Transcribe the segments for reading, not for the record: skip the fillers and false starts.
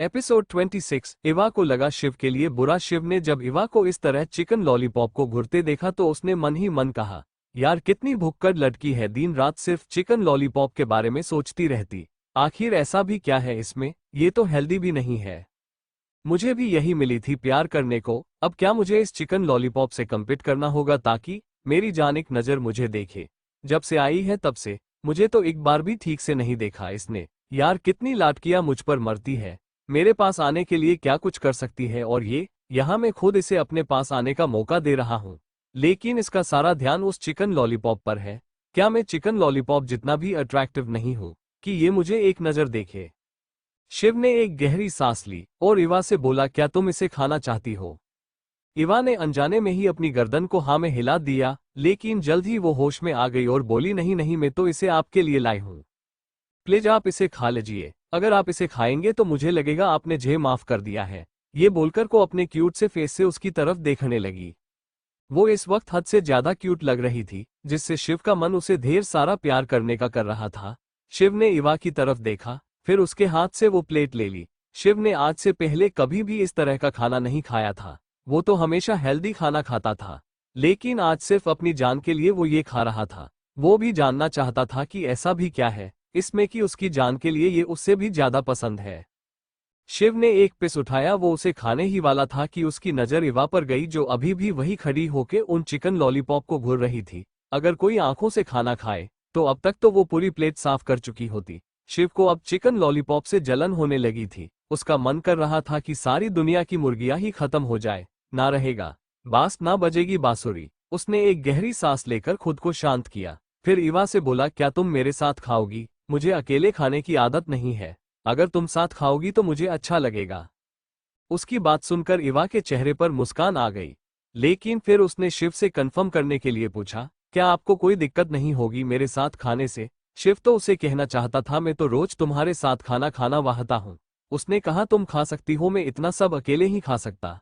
Episode 26। Eva को लगा शिव के लिए बुरा। शिव ने जब इवा को इस तरह चिकन लॉलीपॉप को घुरते देखा तो उसने मन ही मन कहा, यार कितनी भुक्कड़ लड़की है, दिन रात सिर्फ चिकन लॉलीपॉप के बारे में सोचती रहती। आखिर ऐसा भी क्या है इसमें, ये तो हेल्दी भी नहीं है। मुझे भी यही मिली थी प्यार करने को, अब क्या मुझे इस चिकन लॉलीपॉप से कम्पीट करना होगा ताकि मेरी जान एक नज़र मुझे देखे। जब से आई है तब से मुझे तो एक बार भी ठीक से नहीं देखा इसने। यार कितनी लाटकियां मुझ पर मरती है, मेरे पास आने के लिए क्या कुछ कर सकती है, और ये यहाँ मैं खुद इसे अपने पास आने का मौका दे रहा हूँ, लेकिन इसका सारा ध्यान उस चिकन लॉलीपॉप पर है। क्या मैं चिकन लॉलीपॉप जितना भी अट्रैक्टिव नहीं हूँ कि ये मुझे एक नज़र देखे। शिव ने एक गहरी सांस ली और इवा से बोला, क्या तुम इसे खाना चाहती हो। इवा ने अनजाने में ही अपनी गर्दन को हाँ में हिला दिया, लेकिन जल्द ही वो होश में आ गई और बोली, नहीं नहीं, मैं तो इसे आपके लिए लाई हूँ, प्लीज आप इसे खा लीजिए। अगर आप इसे खाएंगे तो मुझे लगेगा आपने मुझे माफ कर दिया है। ये बोलकर को अपने क्यूट से फेस से उसकी तरफ देखने लगी। वो इस वक्त हद से ज्यादा क्यूट लग रही थी, जिससे शिव का मन उसे ढेर सारा प्यार करने का कर रहा था। शिव ने इवा की तरफ देखा, फिर उसके हाथ से वो प्लेट ले ली। शिव ने आज से पहले कभी भी इस तरह का खाना नहीं खाया था। वो तो हमेशा हेल्दी खाना खाता था, लेकिन आज सिर्फ अपनी जान के लिए वो ये खा रहा था। वो भी जानना चाहता था कि ऐसा भी क्या है इसमें कि उसकी जान के लिए ये उससे भी ज्यादा पसंद है। शिव ने एक पिस उठाया, वो उसे खाने ही वाला था कि उसकी नजर इवा पर गई, जो अभी भी वही खड़ी होके उन चिकन लॉलीपॉप को घूर रही थी। अगर कोई आंखों से खाना खाए तो अब तक तो वो पूरी प्लेट साफ कर चुकी होती। शिव को अब चिकन लॉलीपॉप से जलन होने लगी थी। उसका मन कर रहा था कि सारी दुनिया की मुर्गियां ही खत्म हो जाए, ना रहेगा बास, ना बजेगी बांसुरी। उसने एक गहरी सांस लेकर खुद को शांत किया, फिर इवा से बोला, क्या तुम मेरे साथ खाओगी। मुझे अकेले खाने की आदत नहीं है, अगर तुम साथ खाओगी तो मुझे अच्छा लगेगा। उसकी बात सुनकर इवा के चेहरे पर मुस्कान आ गई, लेकिन फिर उसने शिव से कंफर्म करने के लिए पूछा, क्या आपको कोई दिक्कत नहीं होगी मेरे साथ खाने से। शिव तो उसे कहना चाहता था, मैं तो रोज तुम्हारे साथ खाना खाना वाहता हूँ। उसने कहा, तुम खा सकती हो, मैं इतना सब अकेले ही खा सकता।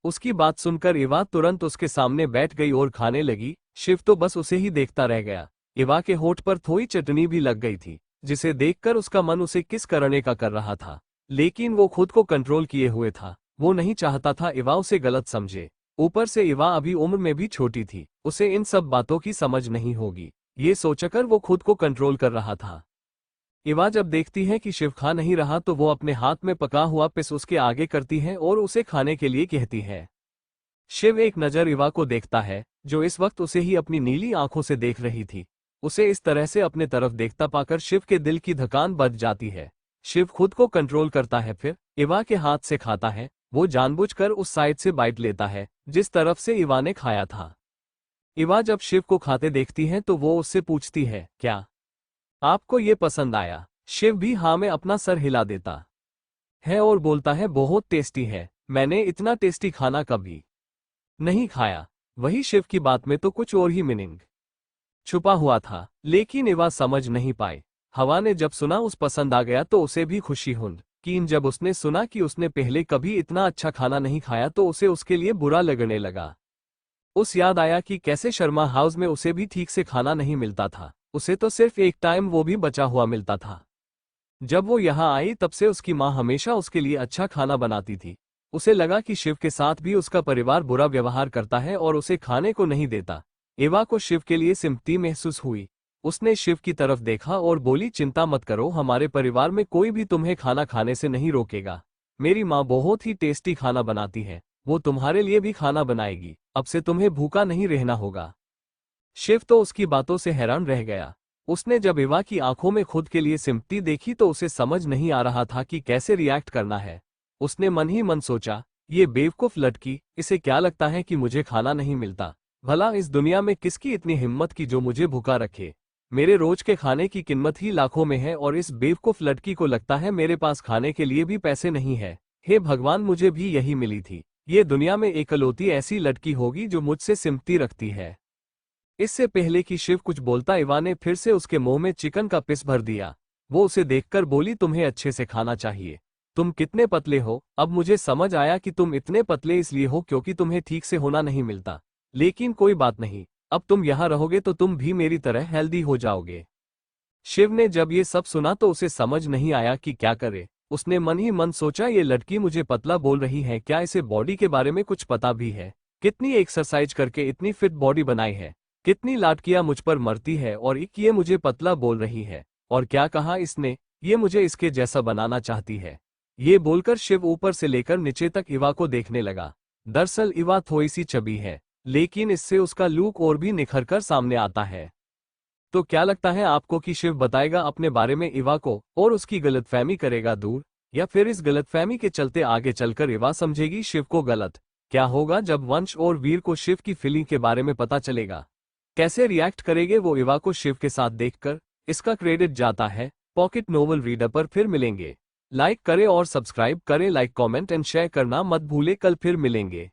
उसकी बात सुनकर इवा तुरंत उसके सामने बैठ गई और खाने लगी। शिव तो बस उसे ही देखता रह गया। इवा के होठ पर थोड़ी चटनी भी लग गई थी, जिसे देखकर उसका मन उसे किस करने का कर रहा था, लेकिन वो खुद को कंट्रोल किए हुए था। वो नहीं चाहता था इवा उसे गलत समझे। ऊपर से इवा अभी उम्र में भी छोटी थी, उसे इन सब बातों की समझ नहीं होगी, ये सोचकर वो खुद को कंट्रोल कर रहा था। इवा जब देखती है कि शिव खा नहीं रहा तो वो अपने हाथ में पका हुआ पिस उसके आगे करती है और उसे खाने के लिए कहती है। शिव एक नज़र इवा को देखता है, जो इस वक्त उसे ही अपनी नीली आंखों से देख रही थी। उसे इस तरह से अपने तरफ देखता पाकर शिव के दिल की धड़कन बढ़ जाती है। शिव खुद को कंट्रोल करता है, फिर इवा के हाथ से खाता है। वो जानबूझकर उस साइड से बाइट लेता है जिस तरफ से इवा ने खाया था। इवा जब शिव को खाते देखती है तो वो उससे पूछती है, क्या आपको ये पसंद आया। शिव भी हाँ में अपना सर हिला देता है और बोलता है, बहुत टेस्टी है, मैंने इतना टेस्टी खाना कभी नहीं खाया। वही शिव की बात में तो कुछ और ही मीनिंग छुपा हुआ था, लेकिन इवा समझ नहीं पाई। हवा ने जब सुना उस पसंद आ गया तो उसे भी खुशी हुई, लेकिन जब उसने सुना कि उसने पहले कभी इतना अच्छा खाना नहीं खाया तो उसे उसके लिए बुरा लगने लगा। उस याद आया कि कैसे शर्मा हाउस में उसे भी ठीक से खाना नहीं मिलता था, उसे तो सिर्फ एक टाइम वो भी बचा हुआ मिलता था। जब वो यहाँ आई तब से उसकी माँ हमेशा उसके लिए अच्छा खाना बनाती थी। उसे लगा कि शिव के साथ भी उसका परिवार बुरा व्यवहार करता है और उसे खाने को नहीं देता। एवा को शिव के लिए सिंपैथी महसूस हुई। उसने शिव की तरफ देखा और बोली, चिंता मत करो, हमारे परिवार में कोई भी तुम्हें खाना खाने से नहीं रोकेगा। मेरी माँ बहुत ही टेस्टी खाना बनाती है, वो तुम्हारे लिए भी खाना बनाएगी, अब से तुम्हें भूखा नहीं रहना होगा। शिव तो उसकी बातों से हैरान रह गया। उसने जब इवा की आंखों में खुद के लिए सिंपैथी देखी तो उसे समझ नहीं आ रहा था कि कैसे रिएक्ट करना है। उसने मन ही मन सोचा, ये बेवकूफ लड़की, इसे क्या लगता है कि मुझे खाना नहीं मिलता। भला इस दुनिया में किसकी इतनी हिम्मत की जो मुझे भूखा रखे। मेरे रोज के खाने की कीमत ही लाखों में है और इस बेवकूफ लड़की को लगता है मेरे पास खाने के लिए भी पैसे नहीं है। हे भगवान, मुझे भी यही मिली थी, ये दुनिया में एकलौती ऐसी लड़की होगी जो मुझसे सिंपैथी रखती है। इससे पहले कि शिव कुछ बोलता, इवा ने फिर से उसके मुंह में चिकन का पीस भर दिया। वो उसे देखकर बोली, तुम्हें अच्छे से खाना चाहिए, तुम कितने पतले हो। अब मुझे समझ आया कि तुम इतने पतले इसलिए हो क्योंकि तुम्हें ठीक से होना नहीं मिलता, लेकिन कोई बात नहीं, अब तुम यहाँ रहोगे तो तुम भी मेरी तरह हेल्दी हो जाओगे। शिव ने जब ये सब सुना तो उसे समझ नहीं आया कि क्या करे। उसने मन ही मन सोचा, ये लड़की मुझे पतला बोल रही है, क्या इसे बॉडी के बारे में कुछ पता भी है? कितनी एक्सरसाइज करके इतनी फिट बॉडी बनाई है, कितनी लाटकियां मुझ पर मरती है और ये मुझे पतला बोल रही है। और क्या कहा इसने, ये मुझे इसके जैसा बनाना चाहती है। ये बोलकर शिव ऊपर से लेकर नीचे तक इवा को देखने लगा। दरअसल इवा थोड़ी सी चबी है, लेकिन इससे उसका लुक और भी निखर कर सामने आता है। तो क्या लगता है आपको कि शिव बताएगा अपने बारे में इवा को और उसकी गलतफहमी करेगा दूर, या फिर इस गलतफहमी के चलते आगे चलकर इवा समझेगी शिव को गलत? क्या होगा जब वंश और वीर को शिव की फीलिंग के बारे में पता चलेगा? कैसे रिएक्ट करेंगे वो इवा को शिव के साथ देखकर? इसका क्रेडिट जाता है पॉकेट नोवेल रीडर पर। फिर मिलेंगे। लाइक करें और सब्सक्राइब करें। लाइक, कमेंट एंड शेयर करना मत भूले। कल फिर मिलेंगे।